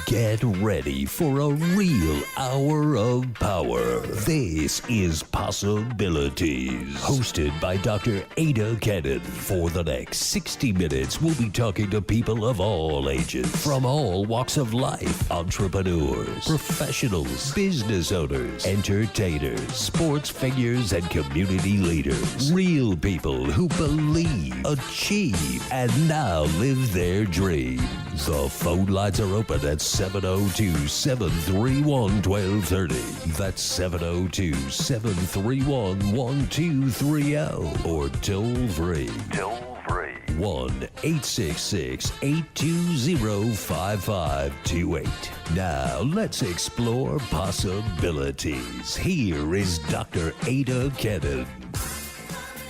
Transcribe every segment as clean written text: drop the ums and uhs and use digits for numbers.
Get ready for a real hour of power. This is Possibilities, hosted by Dr. Ada Cannon. For the next 60 minutes, we'll be talking to people of all ages, from all walks of life, entrepreneurs, professionals, business owners, entertainers, sports figures, and community leaders. Real people who believe, achieve, and now live their dreams. The phone lines are open at 702-731-1230. That's 702-731-1230. Or toll free. 1-866-820-5528. Now, let's explore possibilities. Here is Dr. Ada Cannon.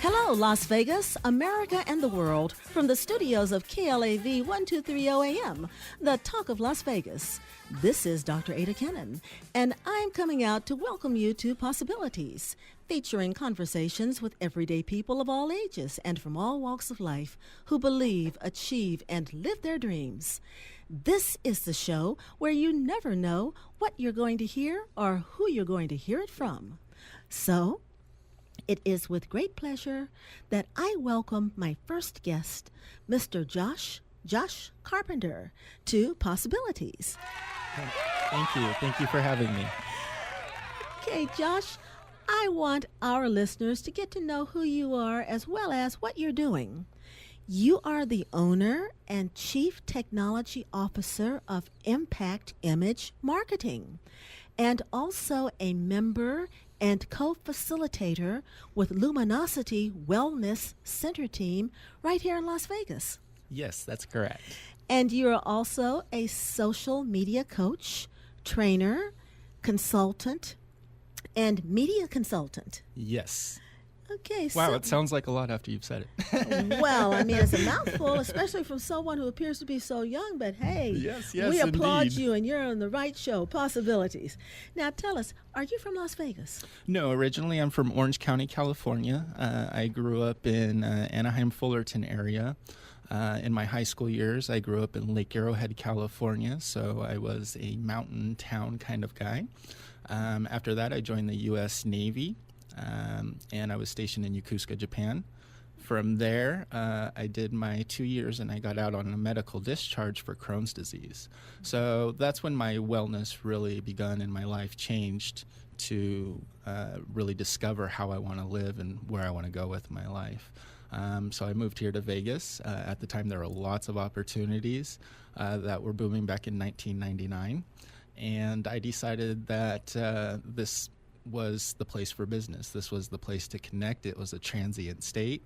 Hello, Las Vegas, America, and the world, from the studios of KLAV 1230 AM, the Talk of Las Vegas. This is Dr. Ada Cannon, and I'm coming out to welcome you to Possibilities, featuring conversations with everyday people of all ages and from all walks of life who believe, achieve, and live their dreams. This is the show where you never know what you're going to hear or who you're going to hear it from. So, it is with great pleasure that I welcome my first guest, Mr. Josh Carpenter, to Possibilities. Thank you. Thank you for having me. Okay, Josh, I want our listeners to get to know who you are as well as what you're doing. You are the owner and Chief Technology Officer of Impact Image Marketing, and also a member and co-facilitator with Luminosity Wellness Center team right here in Las Vegas. Yes, that's correct. And you are also a social media coach, trainer, consultant, and media consultant. Yes. Okay. Wow, it sounds like a lot after you've said it. Well, I mean, it's a mouthful, especially from someone who appears to be so young, but hey, yes, we applaud indeed. you, and you're on the right show, Possibilities. Now, tell us, are you from Las Vegas? No, originally I'm from Orange County, California. I grew up in Anaheim, Fullerton area. In my high school years, I grew up in Lake Arrowhead, California, so I was a mountain town kind of guy. After that, I joined the U.S. Navy. And I was stationed in Yokosuka, Japan. From there, I did my 2 years and I got out on a medical discharge for Crohn's disease. So that's when my wellness really begun and my life changed to really discover how I want to live and where I want to go with my life. So I moved here to Vegas. At the time, there were lots of opportunities that were booming back in 1999. And I decided that this was the place for business. This was the place to connect. It was a transient state,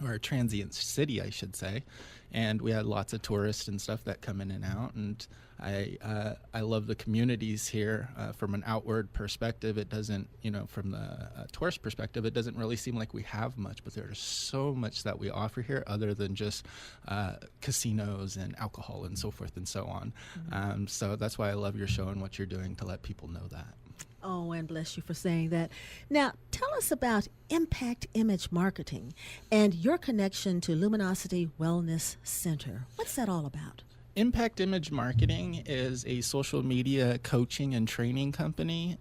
or a transient city, I should say. And we had lots of tourists and stuff that come in and out. And I love the communities here. From an outward perspective, it doesn't, from the tourist perspective, it doesn't really seem like we have much, but there's so much that we offer here other than just casinos and alcohol and so forth and so on. Mm-hmm. So that's why I love your show and what you're doing to let people know that. Oh, and bless you for saying that. Now, tell us about Impact Image Marketing and your connection to Luminosity Wellness Center. What's that all about? Impact Image Marketing is a social media coaching and training company.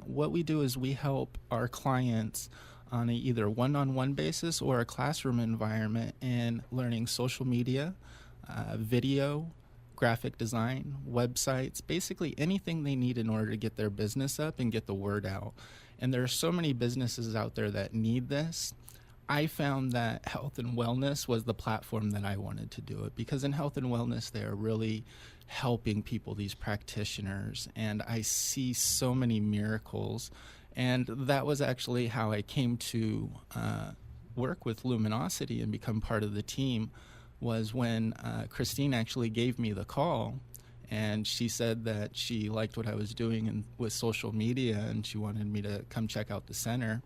What we do is we help our clients on either one-on-one basis or a classroom environment in learning social media, video, graphic design, websites, basically anything they need in order to get their business up and get the word out. And there are so many businesses out there that need this. I found that health and wellness was the platform that I wanted to do it, because in health and wellness, they are really helping people, these practitioners, and I see so many miracles. And that was actually how I came to work with Luminosity and become part of the team, was when Christine actually gave me the call, and she said that she liked what I was doing with social media and she wanted me to come check out the center.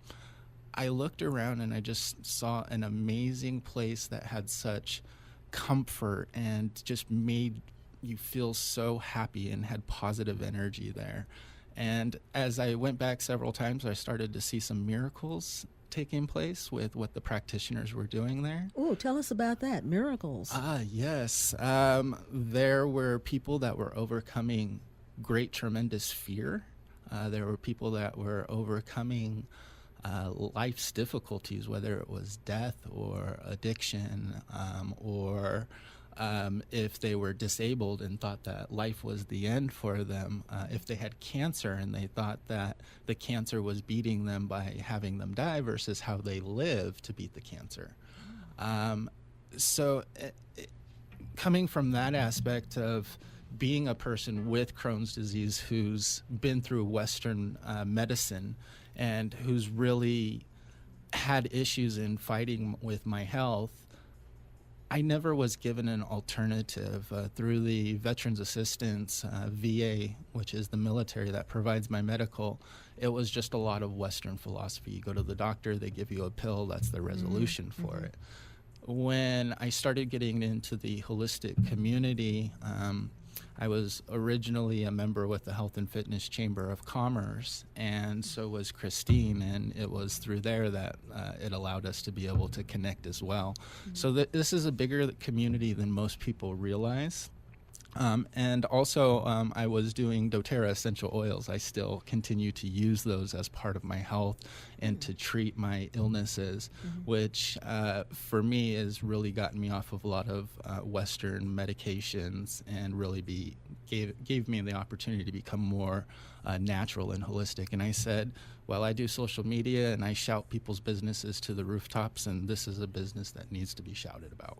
I looked around and I just saw an amazing place that had such comfort and just made you feel so happy and had positive energy there. And as I went back several times, I started to see some miracles taking place with what the practitioners were doing there. Oh, tell us about that. Miracles. Yes. There were people that were overcoming great, tremendous fear. There were people that were overcoming life's difficulties, whether it was death or addiction, or if they were disabled and thought that life was the end for them, if they had cancer and they thought that the cancer was beating them by having them die versus how they live to beat the cancer. So coming from that aspect of being a person with Crohn's disease who's been through Western medicine and who's really had issues in fighting with my health, I never was given an alternative. Through the Veterans Assistance, VA, which is the military that provides my medical, it was just a lot of Western philosophy. You go to the doctor, they give you a pill, that's the resolution for it. When I started getting into the holistic community, I was originally a member with the Health and Fitness Chamber of Commerce, and so was Christine, and it was through there that it allowed us to be able to connect as well. So this is a bigger community than most people realize. And also, I was doing doTERRA essential oils. I still continue to use those as part of my health and to treat my illnesses, which for me has really gotten me off of a lot of Western medications and really gave me the opportunity to become more natural and holistic. And I said, well, I do social media and I shout people's businesses to the rooftops, and this is a business that needs to be shouted about.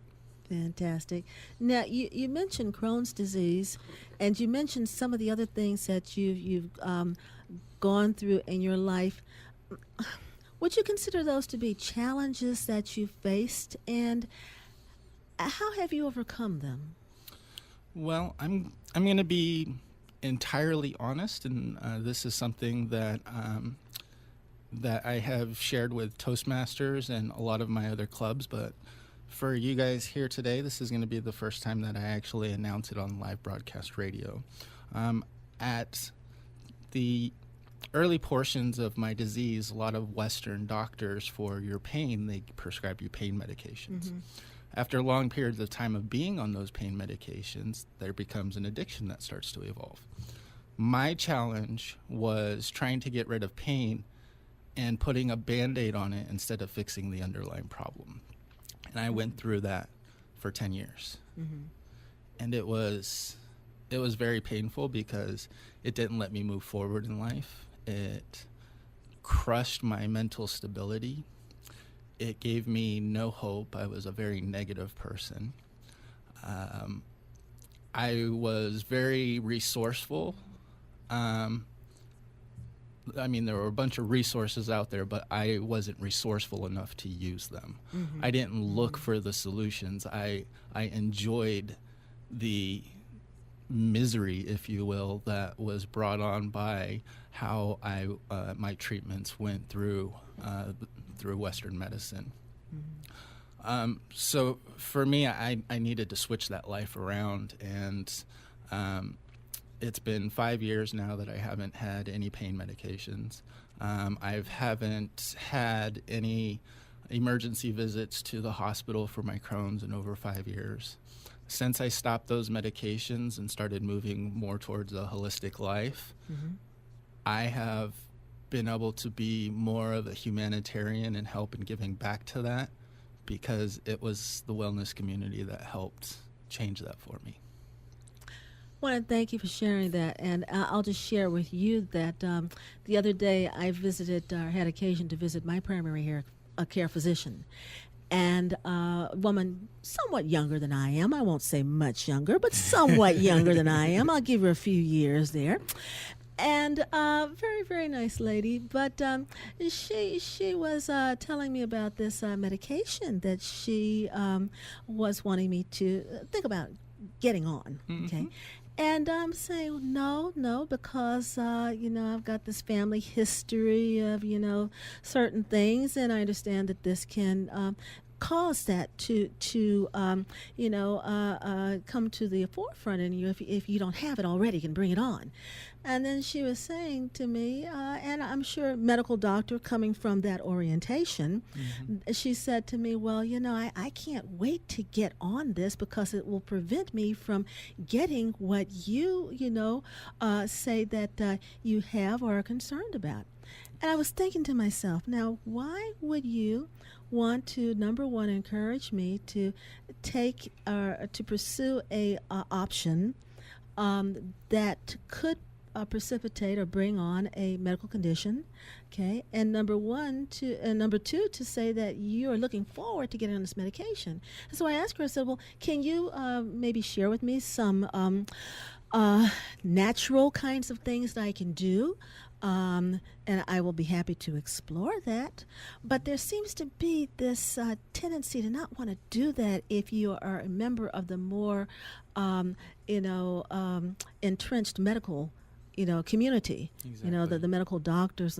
Fantastic. Now, you mentioned Crohn's disease, and you mentioned some of the other things that you've gone through in your life. Would you consider those to be challenges that you faced, and how have you overcome them? Well, I'm going to be entirely honest, and this is something that that I have shared with Toastmasters and a lot of my other clubs, but for you guys here today, this is going to be the first time that I actually announce it on live broadcast radio. At the early portions of my disease, a lot of Western doctors, for your pain, they prescribe you pain medications. After long periods of time of being on those pain medications, there becomes an addiction that starts to evolve. My challenge was trying to get rid of pain and putting a Band-Aid on it instead of fixing the underlying problem. And I went through that for 10 years. And it was very painful because it didn't let me move forward in life. It crushed my mental stability. It gave me no hope. I was a very negative person. I was very resourceful. I mean, there were a bunch of resources out there, but I wasn't resourceful enough to use them. I didn't look for the solutions. I enjoyed the misery, if you will, that was brought on by how my treatments went through Western medicine. So for me, I needed to switch that life around, and it's been 5 years now that I haven't had any pain medications. I haven't had any emergency visits to the hospital for my Crohn's in over 5 years. Since I stopped those medications and started moving more towards a holistic life, I have been able to be more of a humanitarian and help in giving back to that, because it was the wellness community that helped change that for me. I want to thank you for sharing that, and I'll just share with you that the other day I had occasion to visit my primary care physician, and a woman somewhat younger than I am. I won't say much younger, but somewhat younger than I am. I'll give her a few years there. And very, very nice lady. But she was telling me about this medication that she was wanting me to think about getting on. Okay. And I'm saying, no, because, I've got this family history of, certain things, and I understand that this can caused that to come to the forefront in you if you don't have it already, you can bring it on. And then she was saying to me, and I'm sure medical doctor coming from that orientation, she said to me, well, I can't wait to get on this because it will prevent me from getting what you say that you have or are concerned about. And I was thinking to myself, now, why would you want to, number one, encourage me to to pursue a option that could precipitate or bring on a medical condition, okay? And number two, to say that you are looking forward to getting on this medication. And so I asked her, I said, well, can you maybe share with me some natural kinds of things that I can do? And I will be happy to explore that. But there seems to be this tendency to not want to do that if you are a member of the more, entrenched medical community. Exactly. The medical doctors,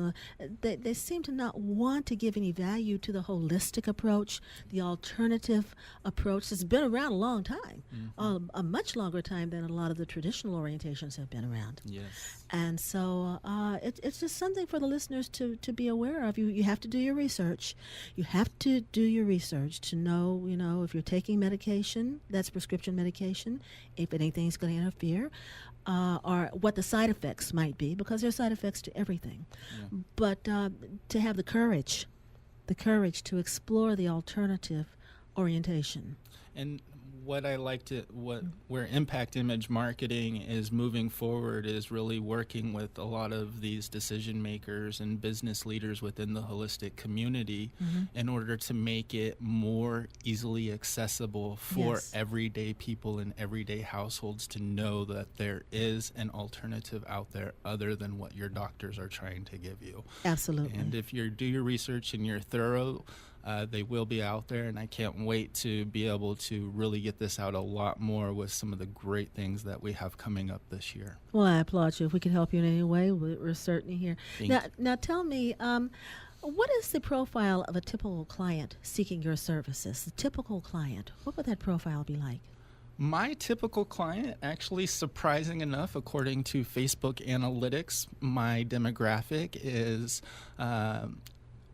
they seem to not want to give any value to the holistic approach, the alternative approach. It's been around a long time, a much longer time than a lot of the traditional orientations have been around. Yes. And so it's just something for the listeners to be aware of. You have to do your research. You have to do your research to know, if you're taking medication, that's prescription medication, if anything's going to interfere. Or what the side effects might be, because there's side effects to everything. Yeah. But to have the courage to explore the alternative orientation. And what where Impact Image Marketing is moving forward is really working with a lot of these decision makers and business leaders within the holistic community in order to make it more easily accessible for everyday people in everyday households to know that there is an alternative out there other than what your doctors are trying to give you. Absolutely. And if you do your research and you're thorough, they will be out there, and I can't wait to be able to really get this out a lot more with some of the great things that we have coming up this year. Well, I applaud you. If we can help you in any way, we're certainly here. Now tell me, what is the profile of a typical client seeking your services? The typical client, what would that profile be like? My typical client, actually, surprising enough, according to Facebook analytics, my demographic is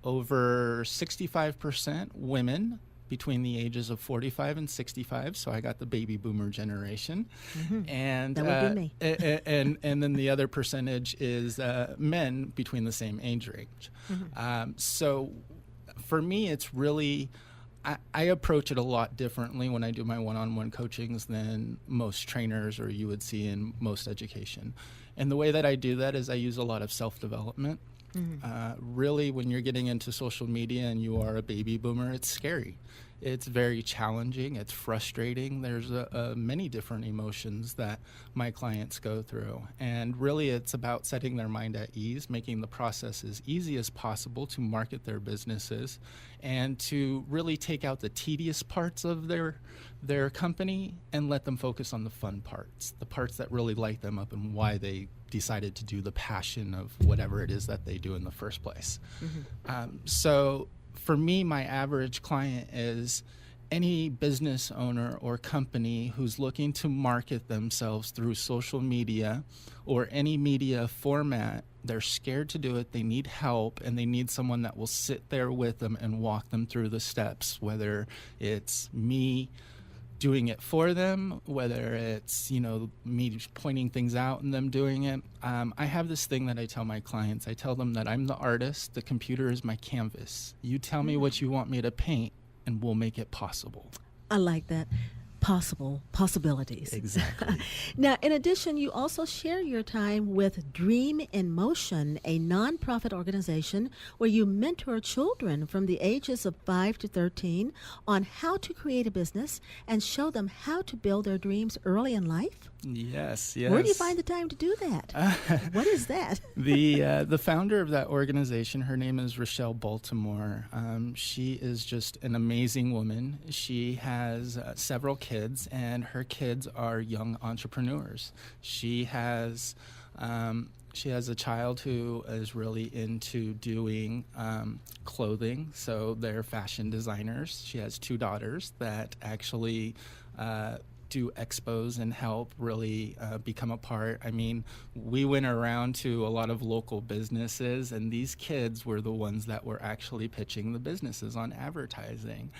over 65% women between the ages of 45 and 65. So I got the baby boomer generation. And that would be me. and then the other percentage is men between the same age range. So for me, it's really, I approach it a lot differently when I do my one-on-one coachings than most trainers or you would see in most education. And the way that I do that is I use a lot of self-development. Really, when you're getting into social media and you are a baby boomer, it's scary. It's very challenging. It's frustrating. There's many different emotions that my clients go through. And really, it's about setting their mind at ease, making the process as easy as possible to market their businesses and to really take out the tedious parts of their company and let them focus on the fun parts, the parts that really light them up and why they decided to do the passion of whatever it is that they do in the first place. So for me, my average client is any business owner or company who's looking to market themselves through social media or any media format. They're scared to do it, they need help, and they need someone that will sit there with them and walk them through the steps, whether it's me doing it for them, whether it's, me just pointing things out and them doing it. I have this thing that I tell my clients. I tell them that I'm the artist, the computer is my canvas. You tell me what you want me to paint, and we'll make it possible. I like that. Possibilities. Exactly. Now, in addition, you also share your time with Dream in Motion, a nonprofit organization where you mentor children from the ages of 5 to 13 on how to create a business and show them how to build their dreams early in life. Yes. Where do you find the time to do that? What is that? The founder of that organization, her name is Rochelle Baltimore. She is just an amazing woman. She has several kids. kids, and her kids are young entrepreneurs. She has a child who is really into doing clothing, so they're fashion designers. She has 2 daughters that actually do expos and help really become a part. I mean, we went around to a lot of local businesses, and these kids were the ones that were actually pitching the businesses on advertising.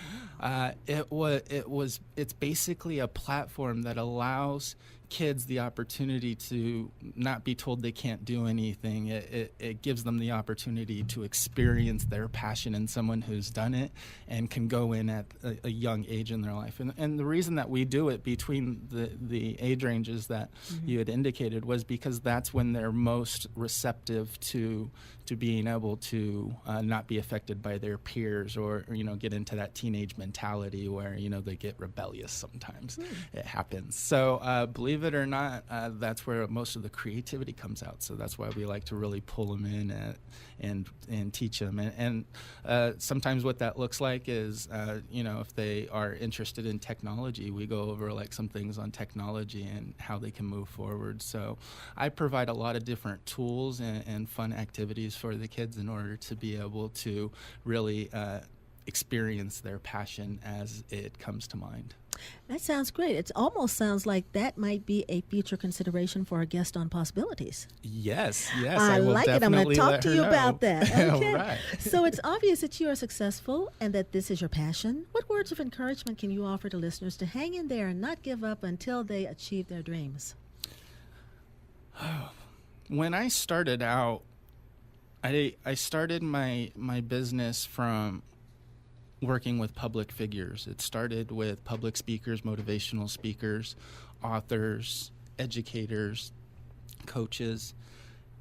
It's basically a platform that allows kids the opportunity to not be told they can't do anything. It gives them the opportunity to experience their passion in someone who's done it and can go in at a young age in their life. And the reason that we do it between the age ranges that you had indicated was because that's when they're most receptive to being able to not be affected by their peers, or get into that teenage mentality where they get rebellious sometimes. It happens. So believe it or not, that's where most of the creativity comes out. So that's why we like to really pull them in and teach them. And sometimes what that looks like is if they are interested in technology, we go over like some things on technology and how they can move forward. So I provide a lot of different tools and fun activities for the kids in order to be able to really experience their passion as it comes to mind. That sounds great. It almost sounds like that might be a future consideration for our guest on Possibilities. Yes, I will like it. I'm going to talk to you about that. Okay. Right. So it's obvious that you are successful and that this is your passion. What words of encouragement can you offer to listeners to hang in there and not give up until they achieve their dreams? When I started out, I started my business from working with public figures. It started with public speakers, motivational speakers, authors, educators, coaches,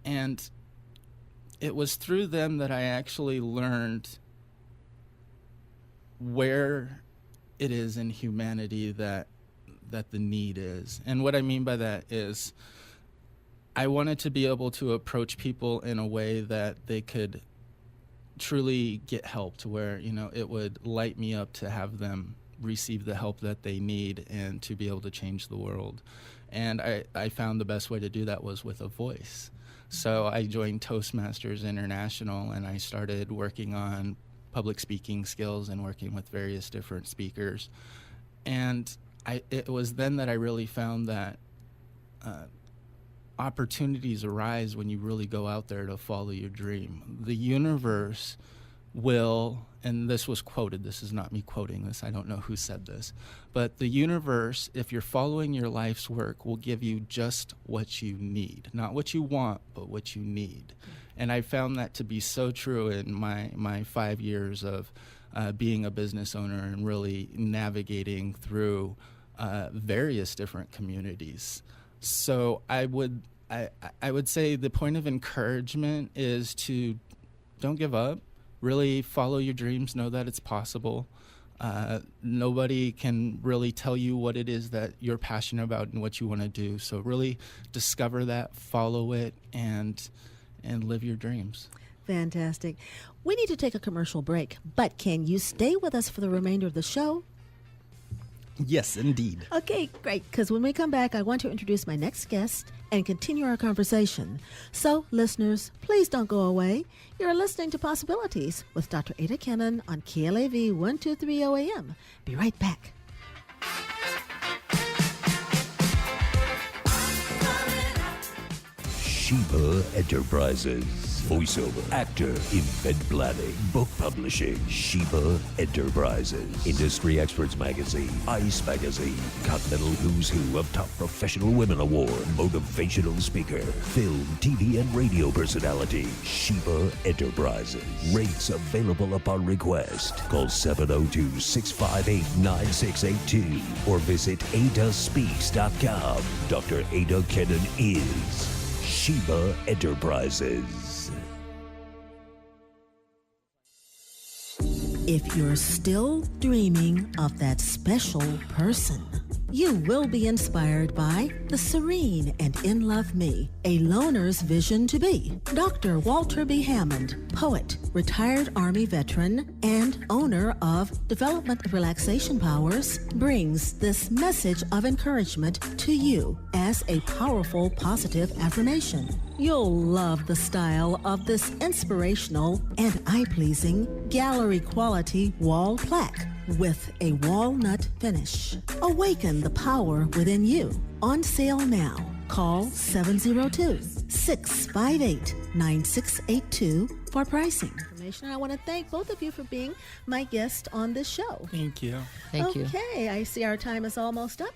and it was through them that I actually learned where it is in humanity that the need is. And what I mean by that is I wanted to be able to approach people in a way that they could truly get help, to where it would light me up to have them receive the help that they need and to be able to change the world. And I found the best way to do that was with a voice. So I joined Toastmasters International, and I started working on public speaking skills and working with various different speakers. And it was then that I really found that opportunities arise when you really go out there to follow your dream. The universe will, and this was quoted, this is not me quoting this, I don't know who said this, but the universe, if you're following your life's work, will give you just what you need. Not what you want, but what you need. And I found that to be so true in my 5 years of being a business owner and really navigating through various different communities. So I would say the point of encouragement is to don't give up. Really follow your dreams. Know that it's possible. Nobody can really tell you what it is that you're passionate about and what you want to do. So really discover that, follow it, and live your dreams. Fantastic. We need to take a commercial break, but can you stay with us for the remainder of the show? Yes, indeed. Okay, great, because when we come back, I want to introduce my next guest and continue our conversation. So, listeners, please don't go away. You're listening to Possibilities with Dr. Ada Kennan on KLAV 1230 AM. Be right back. Sheba Enterprises. Voiceover, actor, event planning, book publishing. Sheba Enterprises. Industry Experts Magazine, Ice Magazine, Continental Who's Who of Top Professional Women Award, motivational speaker, film, TV, and radio personality. Sheba Enterprises. Rates available upon request. Call 702-658-9682 or visit adaspeaks.com. Dr. Ada Kennan is Sheba Enterprises. If you're still dreaming of that special person, You will be inspired by the serene and in-love me, a loner's vision to be. Dr. Walter B. Hammond, poet, retired Army veteran, and owner of Development Relaxation Powers, brings this message of encouragement to you as a powerful, positive affirmation. You'll love the style of this inspirational and eye-pleasing gallery-quality wall plaque with a walnut finish. Awaken the power within you. On sale now. Call 702-658-9682 for pricing. I want to thank both of you for being my guest on this show. Thank you. Thank you. Okay, I see our time is almost up.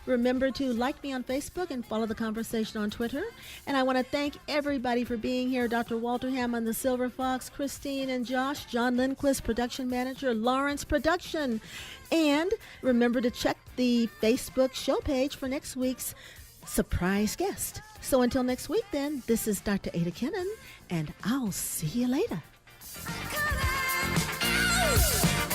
Remember to like me on Facebook and follow the conversation on Twitter. And I want to thank everybody for being here. Dr. Walter Hammond, the Silver Fox, Christine and Josh, John Lindquist, production manager, Lawrence Production. And remember to check the Facebook show page for next week's surprise guest. So until next week then, this is Dr. Ada Kennan, and I'll see you later. Come on.